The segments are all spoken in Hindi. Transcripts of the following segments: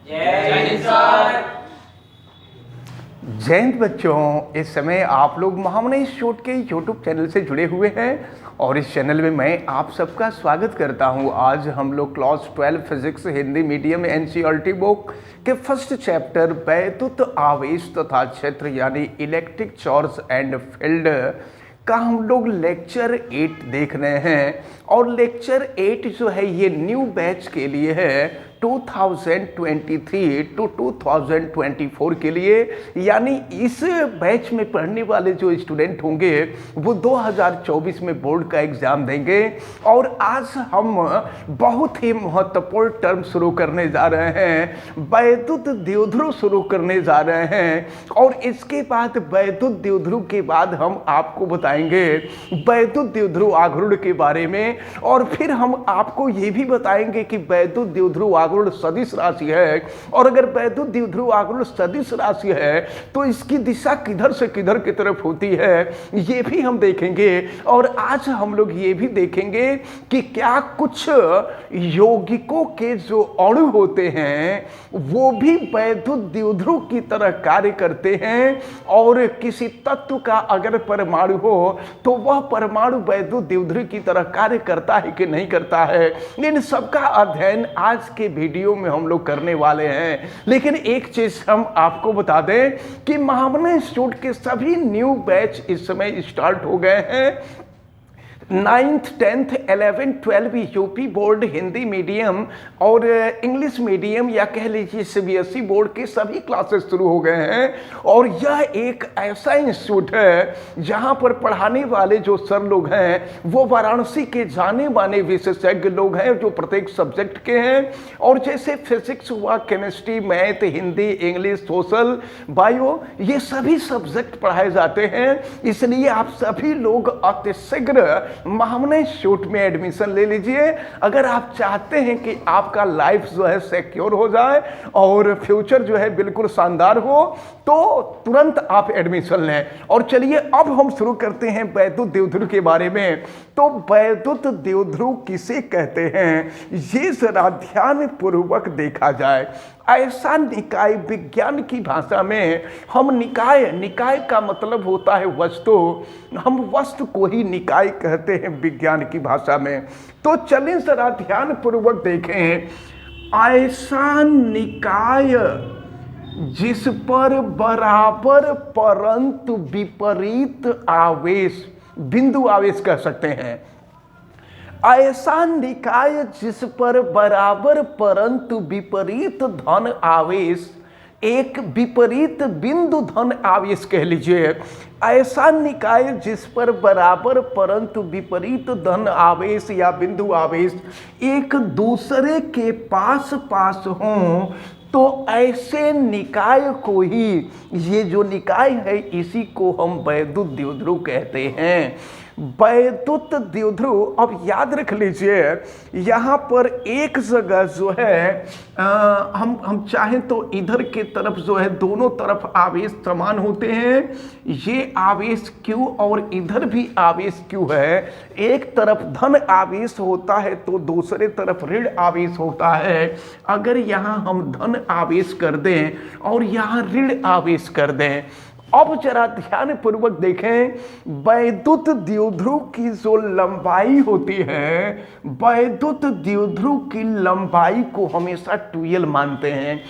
जय हिंद सर। जय हिंद बच्चों, इस समय आप लोग महामना इंस्टीट्यूट के यूट्यूब चैनल से जुड़े हुए हैं और इस चैनल में मैं आप सबका स्वागत करता हूं। आज हम लोग class 12 physics Hindi medium NCERT book के फर्स्ट चैप्टर वैद्युत आवेश तथा क्षेत्र यानी इलेक्ट्रिक चार्ज एंड फील्ड का हम लोग लेक्चर 8 देख रहे हैं। और लेक्चर 8 जो है ये न्यू बैच के लिए है 2023 टू 2024 के लिए, यानी इस बैच में पढ़ने वाले जो स्टूडेंट होंगे वो 2024 में बोर्ड का एग्जाम देंगे। और आज हम बहुत ही महत्वपूर्ण टर्म शुरू करने जा रहे हैं, वैद्युत द्विध्रुव शुरू करने जा रहे हैं। और इसके बाद वैद्युत द्विध्रुव के बाद हम आपको बताएंगे वैद्युत द्विध्रुव आघूर्ण के बारे में, और फिर हम आपको ये भी बताएंगे कि वैद्युत द्विध्रुव आघूर्ण सदिश राशि है, और अगर वैद्युत द्विध्रुव आघूर्ण सदिश राशि है तो इसकी दिशा किधर से किधर की तरफ होती है ये भी हम देखेंगे। और आज हम लोग ये भी देखेंगे कि क्या कुछ यौगिकों के जो अणु होते हैं वो भी वैद्युत द्विध्रुव की तरह कार्य करते हैं, और किसी तत्व का अगर परमाणु हो तो वह परमाणु वैद्युत द्विध्रुव की तरह कार्य करता है कि नहीं करता है। इन सबका अध्ययन आज के वीडियो में हम लोग करने वाले हैं। लेकिन एक चीज हम आपको बता दें कि महामना इंस्टीट्यूट के सभी न्यू बैच इस समय स्टार्ट हो गए हैं। 9th 10th 11th 12 UP board Hindi medium और इंग्लिश मीडियम या कह लीजिए सीबीएसई बोर्ड के सभी क्लासेस शुरू हो गए हैं। और यह एक ऐसा इंस्टीट्यूट है जहां पर पढ़ाने वाले जो सर लोग हैं वो वाराणसी के जाने माने विशेषज्ञ लोग हैं जो प्रत्येक सब्जेक्ट के हैं। और जैसे फिजिक्स हुआ, chemistry, math, Hindi, English, social, bio, ये सभी सब्जेक्ट पढ़ाए जाते हैं। इसलिए आप सभी लोग अतिशीघ्र महामना इंस्टीट्यूट में एडमिशन ले लीजिए अगर आप चाहते हैं कि आपका लाइफ जो है सिक्योर हो जाए और फ्यूचर जो है बिल्कुल शानदार हो, तो तुरंत आप एडमिशन लें। और चलिए अब हम शुरू करते हैं वैद्युत द्विध्रुव के बारे में। तो वैद्युत द्विध्रुव किसे कहते हैं ये जरा ध्यान पूर्वक देखा जाए। ऐसा निकाय, विज्ञान की भाषा में हम निकाय का मतलब होता है वस्तु, हम वस्तु को ही निकाय कहते हैं विज्ञान की भाषा में। तो चलिए जरा ध्यान पूर्वक देखें। ऐसा निकाय जिस पर बराबर परंतु विपरीत आवेश, बिंदु आवेश कह सकते हैं, ऐसा निकाय जिस पर बराबर परंतु विपरीत धन आवेश, एक विपरीत बिंदु धन आवेश कह लीजिए, ऐसा निकाय जिस पर बराबर परंतु विपरीत धन आवेश या बिंदु आवेश एक दूसरे के पास पास हों, तो ऐसे निकाय को ही, ये जो निकाय है इसी को हम वैद्युत द्विध्रुव कहते हैं। वैद्युत द्विध्रुव, अब याद रख लीजिए यहाँ पर एक जगह जो है हम चाहें तो इधर के तरफ जो है दोनों तरफ आवेश समान होते हैं, ये आवेश Q और इधर भी आवेश Q है। एक तरफ धन आवेश होता है तो दूसरे तरफ ऋण आवेश होता है। अगर यहाँ हम धन आवेश कर दें और यहाँ ऋण आवेश कर दें, अब जरा ध्यान पूर्वक देखें। वैद्युत द्विध्रुव की जो लंबाई होती है, वैद्युत द्विध्रुव की लंबाई को हमेशा 2l मानते हैं।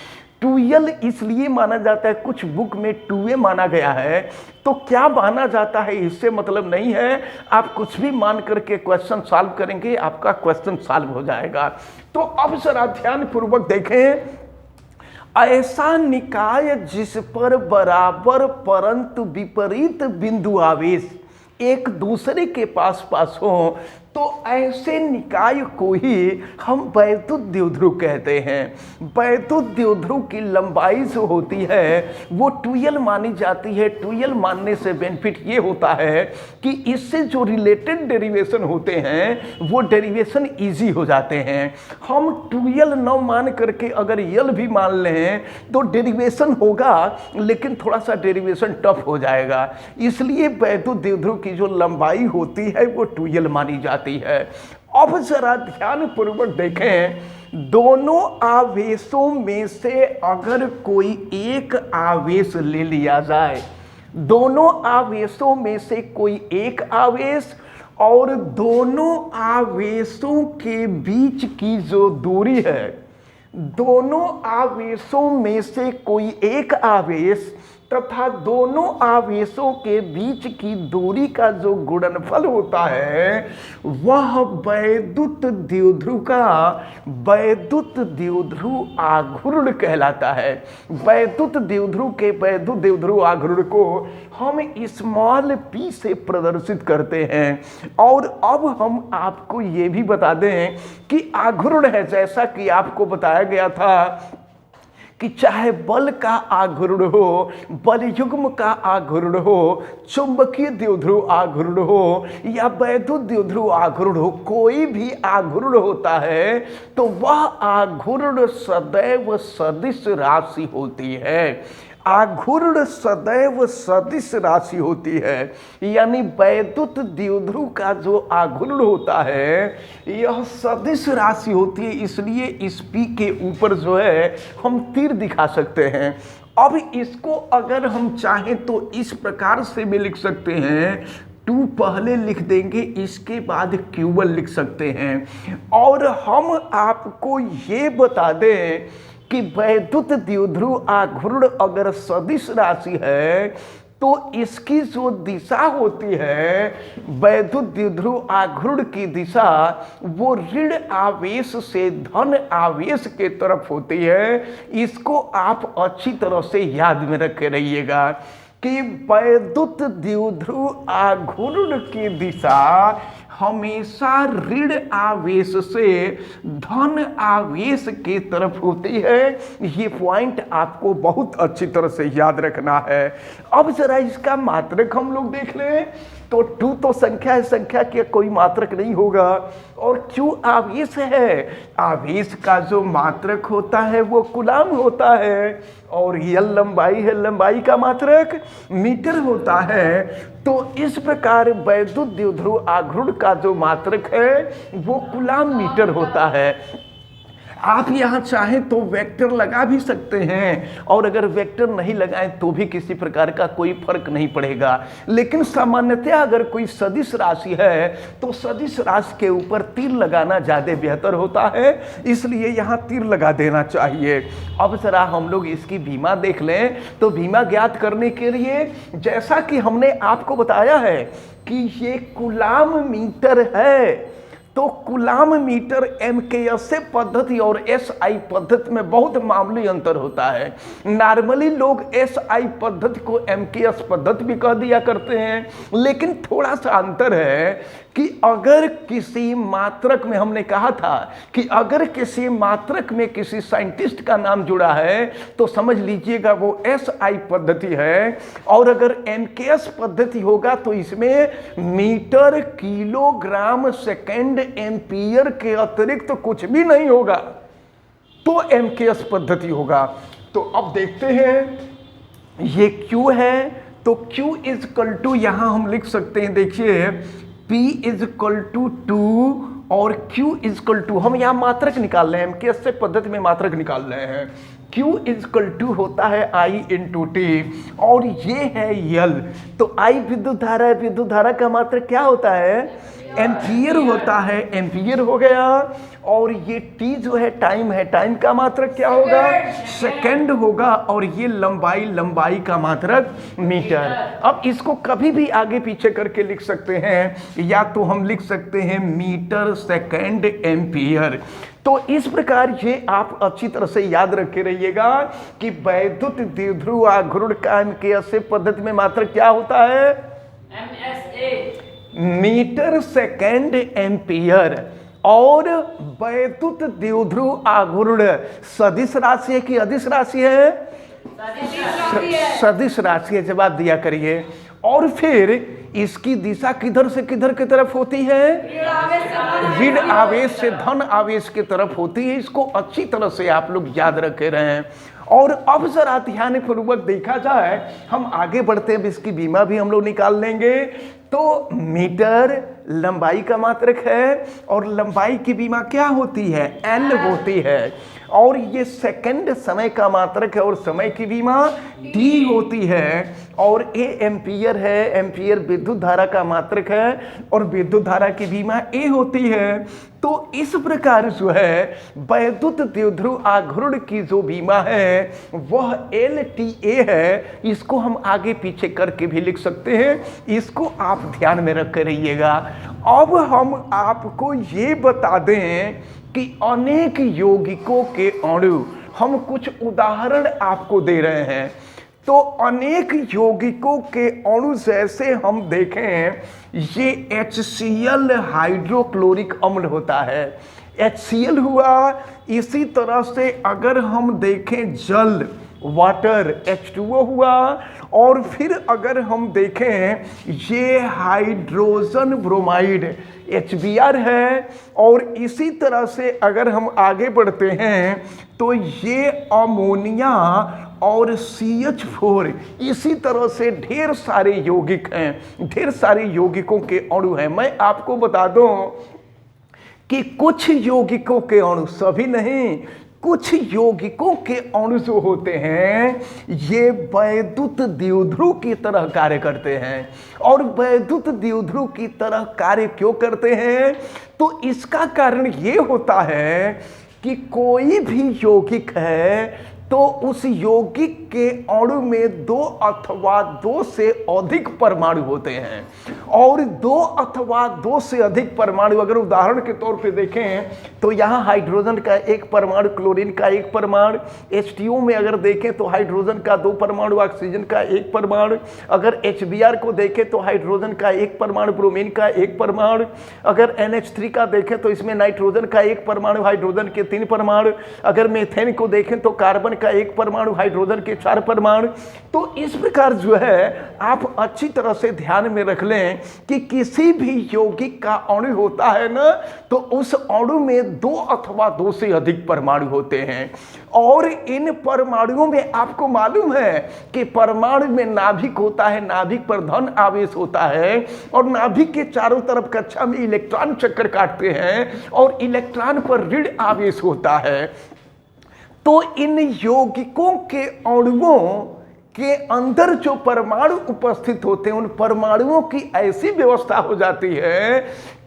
2l इसलिए माना जाता है, कुछ बुक में 2a माना गया है, तो क्या माना जाता है इससे मतलब नहीं है। आप कुछ भी मान करके क्वेश्चन सॉल्व करेंगे, आपका क्वेश्चन सॉल्व हो जाएगा। तो अब जरा ध्यान पूर्वक देखें। ऐसा निकाय जिस पर बराबर परंतु विपरीत बिंदु आवेश एक दूसरे के पास पास हो, तो ऐसे निकाय को ही हम वैद्युत द्विध्रुव कहते हैं। वैद्युत द्विध्रुव की लंबाई जो होती है वो 2l मानी जाती है। 2l मानने से बेनिफिट ये होता है कि इससे जो रिलेटेड डेरिवेशन होते हैं वो डेरिवेशन इजी हो जाते हैं। हम 2l न मान करके अगर l भी मान लें तो डेरिवेशन होगा, लेकिन थोड़ा सा डेरिवेशन टफ हो जाएगा। इसलिए वैद्युत द्विध्रुव की जो लंबाई होती है वो 2l मानी जाती है। अब जरा ध्यान पूर्वक देखें, दोनों आवेशों में से अगर कोई एक आवेश ले लिया जाए, दोनों आवेशों में से कोई एक आवेश और दोनों आवेशों के बीच की जो दूरी है, दोनों आवेशों में से कोई एक आवेश तथा दोनों आवेशों के बीच की दूरी का जो गुणनफल होता है वह वैद्युत द्विध्रुव का वैद्युत द्विध्रुव आघूर्ण कहलाता है। वैद्युत द्विध्रुव के वैद्युत द्विध्रुव आघूर्ण को हम स्मॉल p से प्रदर्शित करते हैं। और अब हम आपको ये भी बता दें कि आघूर्ण है, जैसा कि आपको बताया गया था कि चाहे बल का आघूर्ण हो, बल युग्म का आघूर्ण हो, चुंबकीय द्विध्रुव आघूर्ण हो या वैद्युत द्विध्रुव आघूर्ण हो, कोई भी आघूर्ण होता है तो वह आघूर्ण सदैव सदिश राशि होती है। आघूर्ण सदैव सदिश राशि होती है, यानी वैद्युत द्विध्रुव का जो आघूर्ण होता है यह सदिश राशि होती है। इसलिए इस P के ऊपर जो है हम तीर दिखा सकते हैं। अब इसको अगर हम चाहें तो इस प्रकार से भी लिख सकते हैं, 2 पहले लिख देंगे, इसके बाद Q1 लिख सकते हैं। और हम आपको ये बता दें कि वैद्युत द्विध्रुव आघूर्ण अगर सदिश राशि है तो इसकी जो दिशा होती है वैद्युत द्विध्रुव आघूर्ण की दिशा वो ऋण आवेश से धन आवेश के तरफ होती है। इसको आप अच्छी तरह से याद में रखे रहिएगा कि वैद्युत द्विध्रुव आघूर्ण की दिशा हमेशा ऋण आवेश से धन आवेश की तरफ होती है। ये पॉइंट आपको बहुत अच्छी तरह से याद रखना है। अब जरा इसका मात्रक हम लोग देख लें तो 2 तो संख्या है, संख्या के कोई मात्रक नहीं होगा। और Q आवेश है, आवेश का जो मात्रक होता है वो कूलाम होता है। और L लंबाई है, लंबाई का मात्रक मीटर होता है। तो इस प्रकार वैद्युत द्विध्रुव आघूर्ण का जो मात्रक है वो कूलाम मीटर होता है। आप यहाँ चाहें तो वेक्टर लगा भी सकते हैं, और अगर वेक्टर नहीं लगाएं तो भी किसी प्रकार का कोई फर्क नहीं पड़ेगा। लेकिन सामान्यतः अगर कोई सदिश राशि है तो सदिश राशि के ऊपर तीर लगाना ज़्यादा बेहतर होता है, इसलिए यहाँ तीर लगा देना चाहिए। अब जरा हम लोग इसकी भीमा देख लें तो भीमा ज्ञात करने के लिए जैसा कि हमने आपको बताया है कि ये कूलाम मीटर है, तो कूलाम मीटर MKS पद्धति और SI पद्धति में बहुत मामूली अंतर होता है। नॉर्मली लोग SI पद्धति को MKS पद्धति भी कह दिया करते हैं, लेकिन थोड़ा सा अंतर है कि अगर किसी मात्रक में, हमने कहा था कि अगर किसी मात्रक में किसी साइंटिस्ट का नाम जुड़ा है तो समझ लीजिएगा वो SI पद्धति है, और अगर MKS पद्धति होगा तो इसमें मीटर, किलोग्राम, सेकेंड, एम्पियर के अतिरिक्त तो कुछ भी नहीं होगा, तो MKS पद्धति होगा। तो अब देखते हैं ये Q है, तो Q इजकल टू यहां हम लिख सकते हैं, देखिए P इजकल टू 2 और Q इजकल टू, हम यहाँ मात्रक निकाल रहे हैं, MKS से पद्धति में मात्रक निकाल रहे हैं। Q इजकल टू होता है I इंटू T, और ये है L। तो I विद्युत धारा है, विद्युत धारा का मात्रक क्या होता है, एम्पियर होता है, एम्पियर हो गया। और ये T जो है टाइम है, टाइम का मात्रक क्या होगा, सेकंड होगा। और ये लंबाई, लंबाई का मात्रक मीटर। अब इसको कभी भी आगे पीछे करके लिख सकते हैं, या तो हम लिख सकते हैं मीटर, सेकंड, एम्पियर। तो इस प्रकार ये आप अच्छी तरह से याद रखे रहिएगा कि वैद्युत द्विध्रुव आघूर्ण का MKS पद्धति में मात्रक क्या होता है, मीटर, सेकंड, एम्पियर। और वैद्युत द्विध्रुव आघूर्ण सदिश राशि है कि अदिश राशि है, सदिश राशि है, जवाब दिया करिए। और फिर इसकी दिशा किधर से किधर की तरफ होती है, ऋण आवेश से धन आवेश की तरफ होती है। इसको अच्छी तरह से आप लोग याद रखे रहें। और अब जरा ध्यानपूर्वक देखा जाए, हम आगे बढ़ते हैं, इसकी बीमा भी हम लोग निकाल लेंगे। तो मीटर लंबाई का मात्रक है और लंबाई की विमा क्या होती है, एल होती है। और ये सेकंड समय का मात्रक है और समय की विमा टी होती है। और ए एम्पियर है, एम्पियर विद्युत धारा का मात्रक है और विद्युत धारा की विमा ए होती है। तो इस प्रकार जो है वैद्युत द्विध्रुव आघूर्ण की जो विमा है वह LTA है। इसको हम आगे पीछे करके भी लिख सकते हैं, इसको आप ध्यान में रख कर रहिएगा। अब हम आपको ये बता दें कि अनेक यौगिकों के अणु, हम कुछ उदाहरण आपको दे रहे हैं। तो अनेक यौगिकों के अणु जैसे हम देखें, ये HCl हाइड्रोक्लोरिक अम्ल होता है, HCl हुआ। इसी तरह से अगर हम देखें जल, वाटर, H2O हुआ। और फिर अगर हम देखें ये हाइड्रोजन ब्रोमाइड HBr है। और इसी तरह से अगर हम आगे बढ़ते हैं तो ये अमोनिया और CH4, इसी तरह से ढेर सारे यौगिक हैं, ढेर सारे यौगिकों के अणु हैं। मैं आपको बता दूं कि कुछ यौगिकों के अणु, सभी नहीं, कुछ यौगिकों के अणु जो होते हैं ये वैद्युत द्विध्रुव की तरह कार्य करते हैं। और वैद्युत द्विध्रुव की तरह कार्य क्यों करते हैं, तो इसका कारण ये होता है कि कोई भी यौगिक है तो उस यौगिक के अणु में 2 अथवा 2 से अधिक परमाणु होते हैं। और 2 अथवा 2 से अधिक परमाणु, अगर उदाहरण के तौर पे देखें तो यहाँ हाइड्रोजन का 1 परमाणु, क्लोरीन का 1 परमाणु, H2O में अगर देखें तो हाइड्रोजन का 2 परमाणु, ऑक्सीजन का 1 परमाणु। अगर HBr को देखें तो हाइड्रोजन का 1 परमाणु, ब्रोमीन का 1 परमाणु। अगर NH3 का देखें तो इसमें नाइट्रोजन का 1 परमाणु, हाइड्रोजन के 3 परमाणु। अगर मीथेन को देखें तो कार्बन का 1 परमाणु, हाइड्रोजन के 4 परमाणु। तो इस प्रकार जो है आप अच्छी तरह से ध्यान में रख लें कि किसी भी यौगिक का अणु होता है ना, तो उस अणु में 2 अथवा 2 से अधिक परमाणु होते हैं। और इन परमाणुओं में आपको मालूम है कि परमाणु में नाभिक होता है, नाभिक पर धन आवेश होता है और नाभिक के चारों तरफ कक्षा में इलेक्ट्रॉन चक्कर काटते हैं और इलेक्ट्रॉन पर ऋण आवेश होता है। तो इन यौगिकों के अणुओं के अंदर जो परमाणु उपस्थित होते हैं, उन परमाणुओं की ऐसी व्यवस्था हो जाती है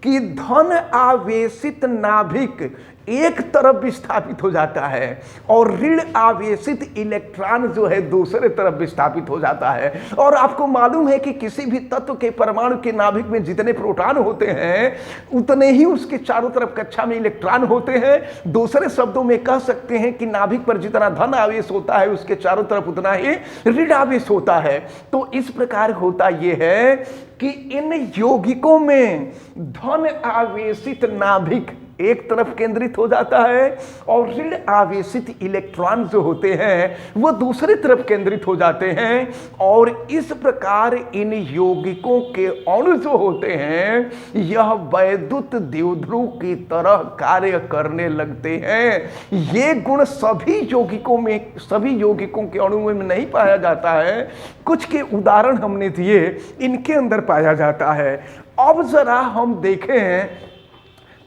कि धन आवेशित नाभिक एक तरफ विस्थापित हो जाता है और ऋण आवेशित इलेक्ट्रॉन जो है दूसरे तरफ विस्थापित हो जाता है। और आपको मालूम है कि किसी भी तत्व के परमाणु के नाभिक में जितने प्रोटॉन होते हैं उतने ही उसके चारों तरफ कक्षा में इलेक्ट्रॉन होते हैं। दूसरे शब्दों में कह सकते हैं कि नाभिक पर जितना धन आवेश होता है उसके चारों तरफ उतना ही ऋण आवेश होता है। तो इस प्रकार होता यह है कि इन यौगिकों में धन आवेशित नाभिक एक तरफ केंद्रित हो जाता है और ऋण आवेशित इलेक्ट्रॉन जो होते हैं वो दूसरी तरफ केंद्रित हो जाते हैं। और इस प्रकार इन यौगिकों के अणु जो होते हैं यह वैद्युत द्विध्रुव की तरह कार्य करने लगते हैं। ये गुण सभी यौगिकों में, सभी यौगिकों के अणुओं में नहीं पाया जाता है, कुछ के उदाहरण हमने दिए, इनके अंदर पाया जाता है। अब जरा हम देखें,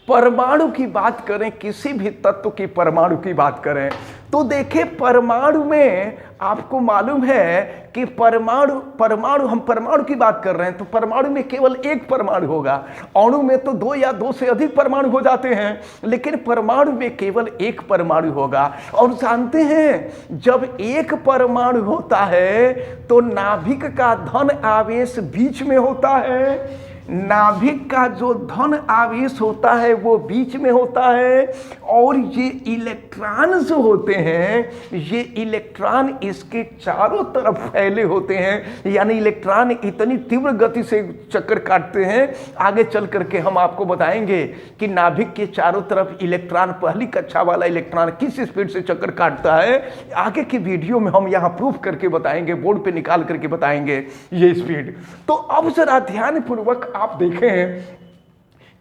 परमाणु की बात करें, किसी भी तत्व की परमाणु की बात करें तो देखें परमाणु में आपको मालूम है कि परमाणु हम परमाणु की बात कर रहे हैं तो परमाणु में केवल एक परमाणु होगा। अणु में तो 2 या 2 से अधिक परमाणु हो जाते हैं, लेकिन परमाणु में केवल एक परमाणु होगा। और जानते हैं जब एक परमाणु होता है तो नाभिक का धन आवेश बीच में होता है, नाभिक का जो धन आवेश होता है वो बीच में होता है। और ये इलेक्ट्रॉन जो होते हैं ये इलेक्ट्रॉन इसके चारों तरफ फैले होते हैं, यानी इलेक्ट्रॉन इतनी तीव्र गति से चक्कर काटते हैं। आगे चल करके हम आपको बताएंगे कि नाभिक के चारों तरफ इलेक्ट्रॉन, पहली कक्षा वाला इलेक्ट्रॉन किस स्पीड से चक्कर काटता है। आगे की वीडियो में हम यहाँ प्रूफ करके बताएंगे, बोर्ड पे निकाल करके बताएंगे ये स्पीड। तो अब जरा ध्यान पूर्वक आप देखें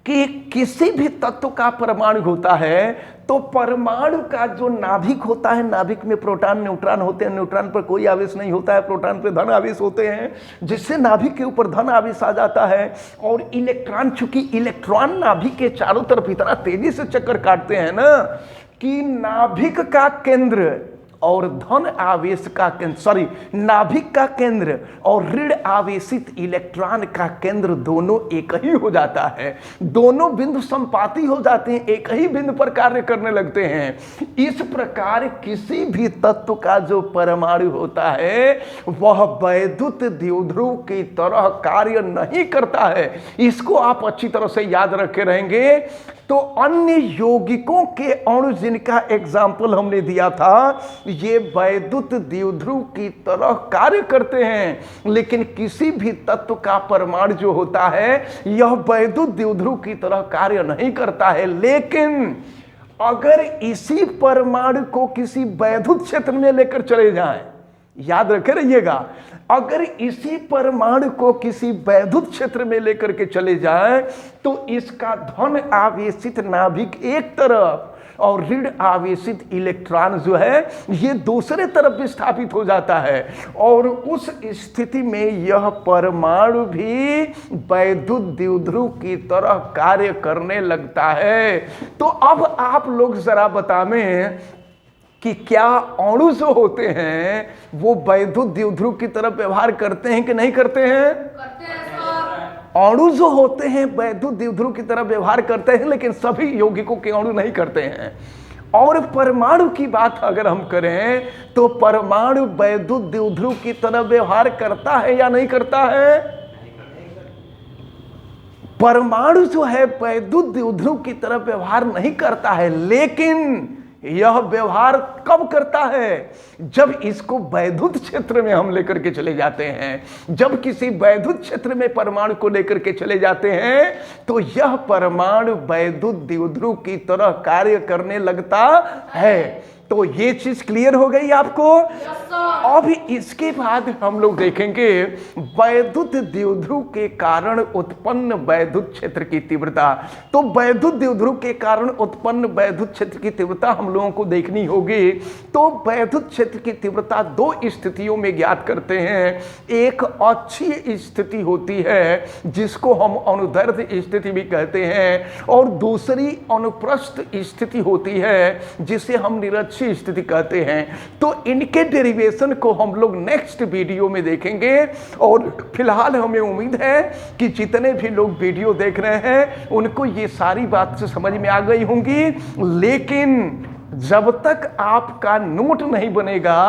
कि किसी भी तत्व का परमाणु होता है तो परमाणु का जो नाभिक होता है, नाभिक में प्रोटॉन न्यूट्रॉन होते हैं, न्यूट्रॉन पर कोई आवेश नहीं होता है, प्रोटॉन पर धन आवेश होते हैं, जिससे नाभिक के ऊपर धन आवेश आ जाता है। और इलेक्ट्रॉन, चूंकि इलेक्ट्रॉन नाभिक के चारों तरफ इतना तेजी से चक्कर काटते हैं ना कि नाभिक का केंद्र और धन आवेश का केंद्र, सॉरी, नाभिक का केंद्र और ऋण आवेशित इलेक्ट्रॉन का केंद्र दोनों एक ही हो जाता है। दोनों बिंदु संपाती हो जाते हैं, एक ही बिंदु पर कार्य करने लगते हैं। इस प्रकार किसी भी तत्व का जो परमाणु होता है वह वैद्युत द्विध्रुव की तरह कार्य नहीं करता है। इसको आप अच्छी तरह से याद रखे रहेंगे। तो अन्य यौगिकों के अणु जिनका एग्जाम्पल हमने दिया था, ये वैद्युत द्विध्रुव की तरह कार्य करते हैं, लेकिन किसी भी तत्व का परमाणु जो होता है यह वैद्युत द्विध्रुव की तरह कार्य नहीं करता है। लेकिन अगर इसी परमाणु को किसी वैद्युत क्षेत्र में लेकर चले जाएं, याद रखे रहिएगा, अगर इसी परमाणु को किसी वैद्युत क्षेत्र में लेकर के चले जाएं तो इसका धन आवेशित नाभिक एक तरफ और ऋण आवेशित इलेक्ट्रॉन जो है ये दूसरे तरफ विस्थापित हो जाता है, और उस स्थिति में यह परमाणु भी वैद्युत द्विध्रुव की तरह कार्य करने लगता है। तो अब आप लोग जरा बतावें कि क्या अणु जो होते हैं वो वैद्युत द्विध्रुव की तरफ व्यवहार करते हैं कि नहीं करते हैं? करते हैं सर। अणु जो होते हैं वैद्युत द्विध्रुव की तरफ व्यवहार करते हैं, लेकिन सभी यौगिकों के अणु नहीं करते हैं। और परमाणु की बात अगर हम करें तो परमाणु वैद्युत द्विध्रुव की तरफ व्यवहार करता है या नहीं करता है? परमाणु जो है वैद्युत द्विध्रुव की तरफ व्यवहार नहीं करता है, लेकिन यह व्यवहार कब करता है? जब इसको वैद्युत क्षेत्र में हम लेकर के चले जाते हैं। जब किसी वैद्युत क्षेत्र में परमाणु को लेकर के चले जाते हैं तो यह परमाणु वैद्युत द्विध्रुव की तरह कार्य करने लगता है। तो ये चीज क्लियर हो गई आपको? अब इसके बाद हम लोग देखेंगे वैद्युत द्विध्रुव के कारण उत्पन्न वैद्युत क्षेत्र की तीव्रता। तो वैद्युत द्विध्रुव के कारण उत्पन्न वैद्युत क्षेत्र की तीव्रता हम लोगों को देखनी होगी। तो वैद्युत क्षेत्र की तीव्रता दो स्थितियों में ज्ञात करते हैं। एक अच्छी स्थिति होती है जिसको हम अनुदैर्ध्य स्थिति भी कहते हैं, और दूसरी अनुप्रस्थ स्थिति होती है जिसे हम निरक्ष स्थिति कहते हैं। तो इनके डेरिवेशन को हम लोग नेक्स्ट वीडियो में देखेंगे। और फिलहाल हमें उम्मीद है कि जितने भी लोग वीडियो देख रहे हैं उनको ये सारी बात से समझ में आ गई होंगी। लेकिन जब तक आपका नोट नहीं बनेगा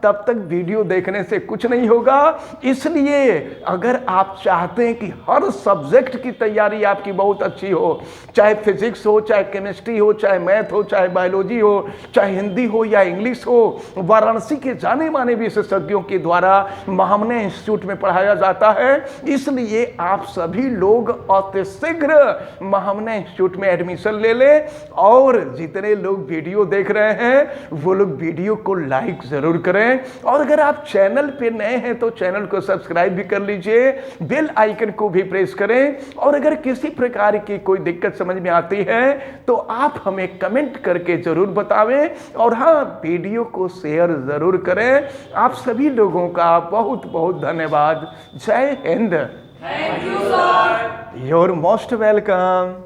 तब तक वीडियो देखने से कुछ नहीं होगा। इसलिए अगर आप चाहते हैं कि हर सब्जेक्ट की तैयारी आपकी बहुत अच्छी हो, चाहे फिजिक्स हो, चाहे केमिस्ट्री हो, चाहे मैथ हो, चाहे बायोलॉजी हो, चाहे हिंदी हो या इंग्लिश हो, वाराणसी के जाने माने विशेषज्ञों के द्वारा महामना इंस्टीट्यूट में पढ़ाया जाता है। इसलिए आप सभी लोग अतिशीघ्र महामना इंस्टीट्यूट में एडमिशन ले लें, और जितने लोग वीडियो देख रहे हैं वो लोग वीडियो को लाइक जरूर करें। और अगर आप चैनल पे नए हैं तो चैनल को सब्सक्राइब भी कर लीजिए, बेल आइकन को भी प्रेस करें। और अगर किसी प्रकार की कोई दिक्कत समझ में आती है तो आप हमें कमेंट करके जरूर बतावें, और हाँ, वीडियो को शेयर जरूर करें। आप सभी लोगों का बहुत बहुत धन्यवाद। जय Hind. Thank you sir. Your most welcome.